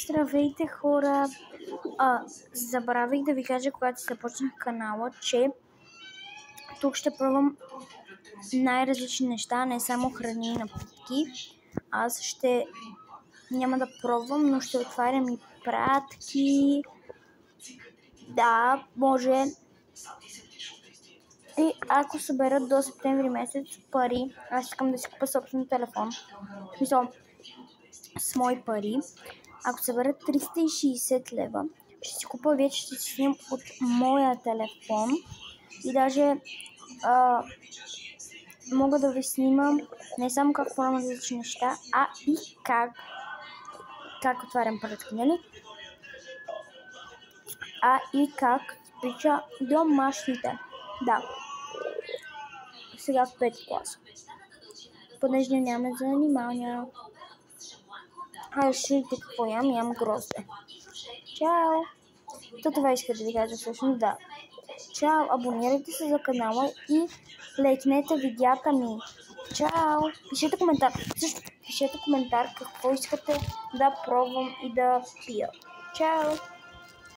Здравейте, хора! Забравих да ви кажа, когато започнах канала, че тук ще пробвам най-различни неща, не само храни и напитки. Няма да пробвам, но ще отварям и пратки. Да, може. И ако съберат до септември месец пари, аз искам да си купя собствен телефон. В смисъл, с мои пари. Ако съберат 360 лева, ще си купя, вече ще си снимам от моя телефон и даже мога да ви снимам не само как пробвам различни неща, а и как отварям пратки, нали? А и как прича домашните. Да. Сега в 5 клас. Понеже нямаме занимания. Ще видите какво ям грозде. Чао! Това иска да ви кажа всъщност, да. Чао! Абонирайте се за канала и лайкнете видеята ми. Чао! Пишете коментар. Също пишете коментар какво искате да пробвам и да пия. Чао!